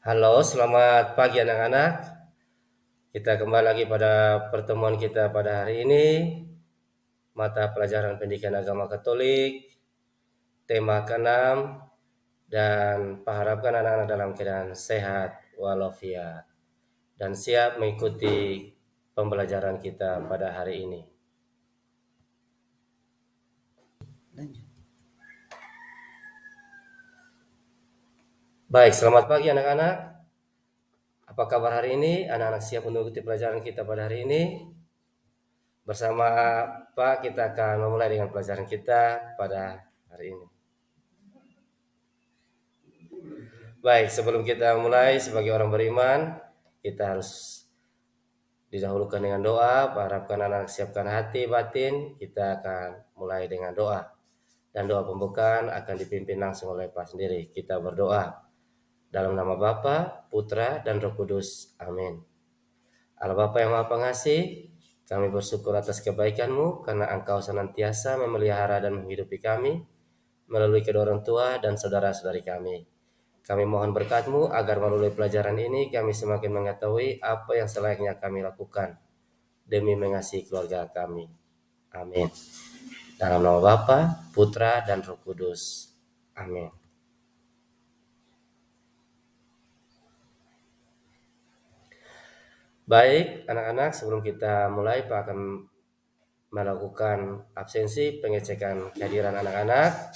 Halo, selamat pagi anak-anak. Kita kembali lagi pada pertemuan kita pada hari ini. Mata pelajaran pendidikan agama Katolik, tema ke-6, dan harapkan anak-anak dalam keadaan sehat walafiat dan siap mengikuti pembelajaran kita pada hari ini. Baik, selamat pagi anak-anak. Apa kabar hari ini? Anak-anak siap untuk mengikuti pelajaran kita pada hari ini? Bersama Pak, kita akan memulai dengan pelajaran kita pada hari ini. Baik, sebelum kita mulai sebagai orang beriman, kita harus didahulukan dengan doa. Harapkan anak siapkan hati batin. Kita akan mulai dengan doa. Dan doa pembukaan akan dipimpin langsung oleh Pak sendiri. Kita berdoa dalam nama Bapa, Putra, dan Roh Kudus. Amin. Allah Bapa yang Maha Pengasih, kami bersyukur atas kebaikan-Mu karena Engkau senantiasa memelihara dan menghidupi kami melalui kedua orang tua dan saudara-saudari kami. Kami mohon berkat-Mu agar melalui pelajaran ini kami semakin mengetahui apa yang selayaknya kami lakukan demi mengasihi keluarga kami. Amin. Dalam nama Bapa, Putra, dan Roh Kudus. Amin. Baik, anak-anak, sebelum kita mulai, Pak akan melakukan absensi pengecekan kehadiran anak-anak.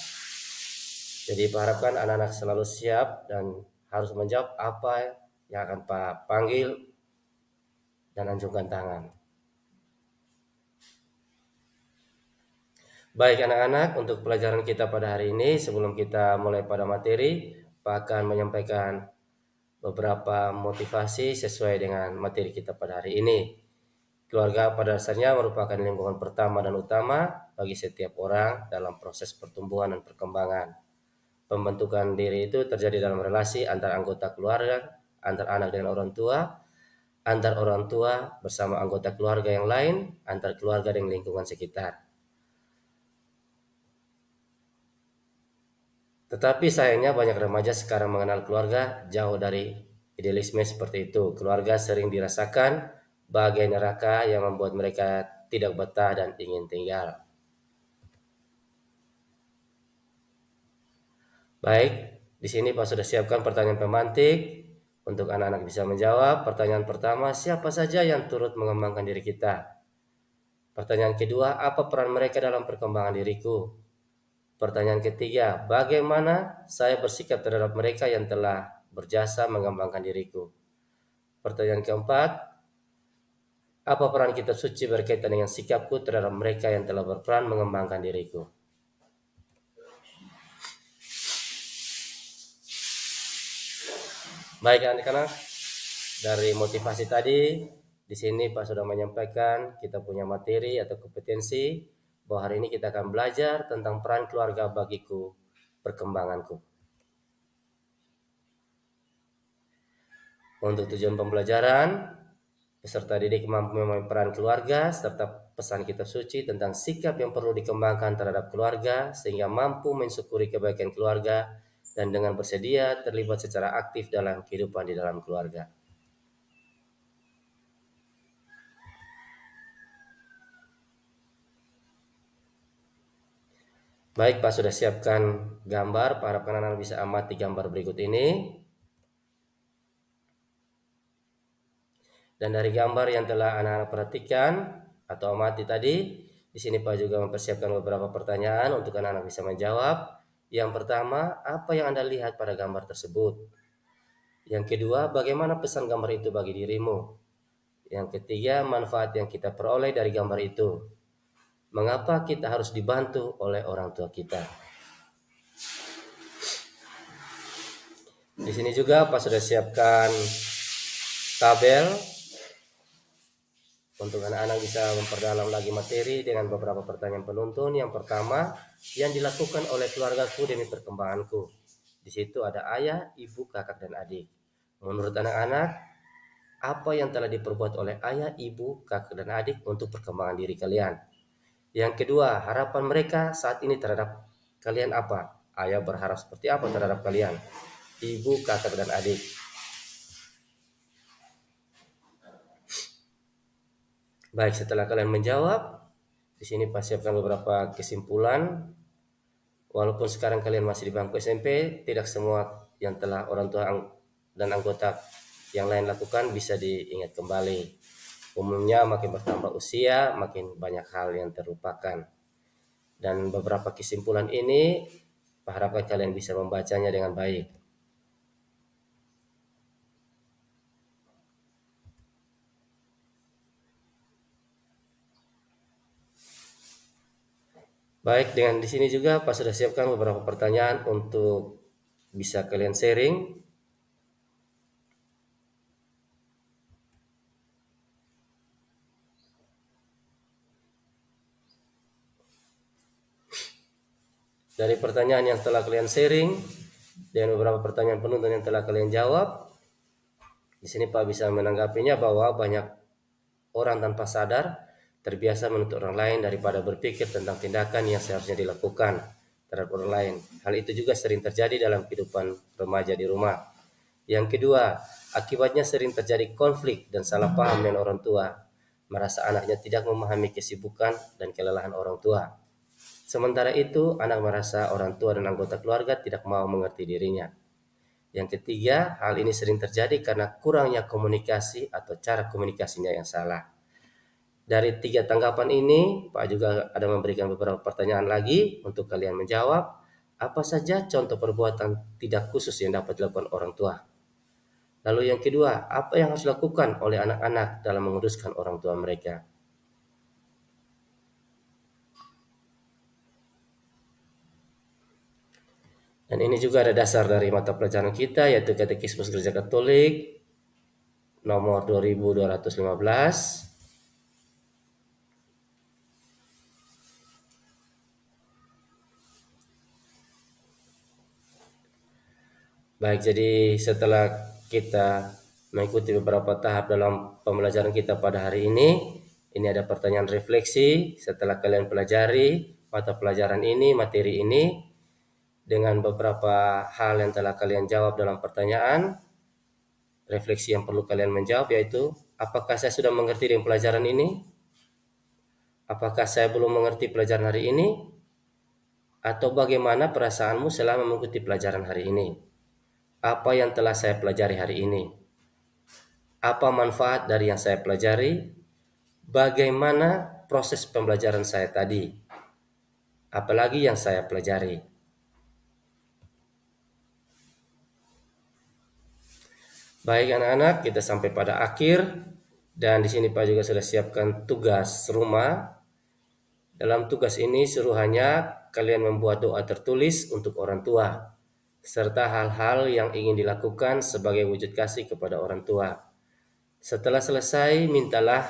Jadi Pak harapkan anak-anak selalu siap dan harus menjawab apa yang akan Pak panggil dan anjungkan tangan. Baik anak-anak, untuk pelajaran kita pada hari ini, sebelum kita mulai pada materi, Pak akan menyampaikan beberapa motivasi sesuai dengan materi kita pada hari ini. Keluarga pada dasarnya merupakan lingkungan pertama dan utama bagi setiap orang dalam proses pertumbuhan dan perkembangan. Pembentukan diri itu terjadi dalam relasi antar anggota keluarga, antar anak dengan orang tua, antar orang tua bersama anggota keluarga yang lain, antar keluarga dengan lingkungan sekitar. Tetapi sayangnya banyak remaja sekarang mengenal keluarga jauh dari idealisme seperti itu. Keluarga sering dirasakan bagai neraka yang membuat mereka tidak betah dan ingin tinggal. Baik, di sini Pak sudah siapkan pertanyaan pemantik untuk anak-anak bisa menjawab. Pertanyaan pertama, siapa saja yang turut mengembangkan diri kita? Pertanyaan kedua, apa peran mereka dalam perkembangan diriku? Pertanyaan ketiga, bagaimana saya bersikap terhadap mereka yang telah berjasa mengembangkan diriku? Pertanyaan keempat, apa peran kitab suci berkaitan dengan sikapku terhadap mereka yang telah berperan mengembangkan diriku? Baik anak-anak, dari motivasi tadi, di sini Pak sudah menyampaikan kita punya materi atau kompetensi bahwa hari ini kita akan belajar tentang peran keluarga bagiku, perkembanganku. Untuk tujuan pembelajaran, peserta didik mampu memahami peran keluarga serta pesan kitab suci tentang sikap yang perlu dikembangkan terhadap keluarga sehingga mampu mensyukuri kebaikan keluarga dan dengan bersedia terlibat secara aktif dalam kehidupan di dalam keluarga. Baik, Pak sudah siapkan gambar. Pak harapkan anak-anak bisa amati gambar berikut ini. Dan dari gambar yang telah anak-anak perhatikan atau amati tadi, di sini Pak juga mempersiapkan beberapa pertanyaan untuk anak-anak bisa menjawab. Yang pertama, apa yang Anda lihat pada gambar tersebut? Yang kedua, bagaimana pesan gambar itu bagi dirimu? Yang ketiga, manfaat yang kita peroleh dari gambar itu. Mengapa kita harus dibantu oleh orang tua kita? Di sini juga Pak sudah siapkan tabel untuk anak-anak bisa memperdalam lagi materi dengan beberapa pertanyaan penuntun. Yang pertama, yang dilakukan oleh keluargaku demi perkembanganku. Di situ ada ayah, ibu, kakak, dan adik. Menurut anak-anak, apa yang telah diperbuat oleh ayah, ibu, kakak, dan adik untuk perkembangan diri kalian? Yang kedua, harapan mereka saat ini terhadap kalian apa? Ayah berharap seperti apa terhadap kalian? Ibu, kakak, dan adik. Baik, setelah kalian menjawab, di sini Pak siapkan beberapa kesimpulan. Walaupun sekarang kalian masih di bangku SMP, tidak semua yang telah orang tua dan anggota yang lain lakukan bisa diingat kembali. Umumnya makin bertambah usia, makin banyak hal yang terlupakan. Dan beberapa kesimpulan ini, harapkan kalian bisa membacanya dengan baik. Baik, dengan di sini juga Pak sudah siapkan beberapa pertanyaan untuk bisa kalian sharing. Dari pertanyaan yang telah kalian sharing dan beberapa pertanyaan penuntun yang telah kalian jawab, di sini Pak bisa menanggapinya bahwa banyak orang tanpa sadar terbiasa menuntut orang lain daripada berpikir tentang tindakan yang seharusnya dilakukan terhadap orang lain. Hal itu juga sering terjadi dalam kehidupan remaja di rumah. Yang kedua, akibatnya sering terjadi konflik dan salah paham dengan orang tua, merasa anaknya tidak memahami kesibukan dan kelelahan orang tua. Sementara itu, anak merasa orang tua dan anggota keluarga tidak mau mengerti dirinya. Yang ketiga, hal ini sering terjadi karena kurangnya komunikasi atau cara komunikasinya yang salah. Dari tiga tanggapan ini, Pak juga ada memberikan beberapa pertanyaan lagi untuk kalian menjawab. Apa saja contoh perbuatan tidak khusus yang dapat dilakukan orang tua? Lalu yang kedua, apa yang harus dilakukan oleh anak-anak dalam menguruskan orang tua mereka? Dan ini juga ada dasar dari mata pelajaran kita, yaitu Katekismus Gereja Katolik nomor 2215. Baik, jadi setelah kita mengikuti beberapa tahap dalam pembelajaran kita pada hari ini ada pertanyaan refleksi. Setelah kalian pelajari mata pelajaran ini, materi ini, dengan beberapa hal yang telah kalian jawab dalam pertanyaan, refleksi yang perlu kalian menjawab yaitu, apakah saya sudah mengerti dengan pelajaran ini? Apakah saya belum mengerti pelajaran hari ini? Atau bagaimana perasaanmu selama mengikuti pelajaran hari ini? Apa yang telah saya pelajari hari ini? Apa manfaat dari yang saya pelajari? Bagaimana proses pembelajaran saya tadi? Apalagi yang saya pelajari? Baik anak-anak, kita sampai pada akhir dan di sini Pak juga sudah siapkan tugas rumah. Dalam tugas ini suruhannya kalian membuat doa tertulis untuk orang tua serta hal-hal yang ingin dilakukan sebagai wujud kasih kepada orang tua. Setelah selesai, mintalah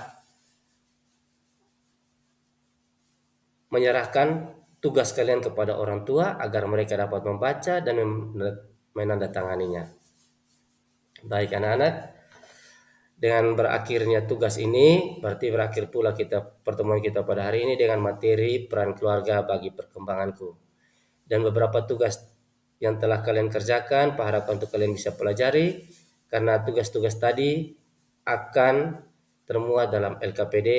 menyerahkan tugas kalian kepada orang tua agar mereka dapat membaca dan menandatanganinya. Baik anak-anak, dengan berakhirnya tugas ini, berarti berakhir pula pertemuan kita pada hari ini dengan materi peran keluarga bagi perkembanganku. Dan beberapa tugas yang telah kalian kerjakan, Pak harapkan untuk kalian bisa pelajari, karena tugas-tugas tadi akan termuat dalam LKPD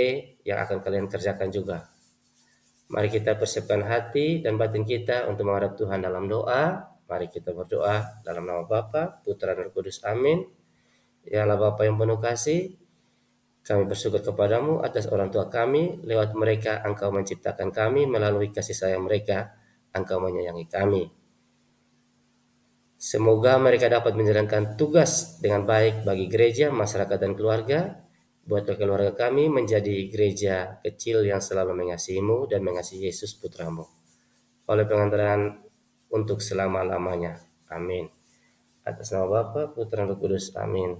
yang akan kalian kerjakan juga. Mari kita persiapkan hati dan batin kita untuk menghadap Tuhan dalam doa. Mari kita berdoa dalam nama Bapa, Putra dan Roh Kudus. Amin. Ya Allah Bapa yang penuh kasih, kami bersyukur kepadamu atas orang tua kami. Lewat mereka Engkau menciptakan kami, melalui kasih sayang mereka Engkau menyayangi kami. Semoga mereka dapat menjalankan tugas dengan baik bagi gereja, masyarakat, dan keluarga. Buatlah keluarga kami menjadi gereja kecil yang selalu mengasihi-Mu dan mengasihi Yesus Putramu. Oleh pengantaran untuk selama-lamanya. Amin. Atas nama Bapa, Putra, dan Roh Kudus. Amin.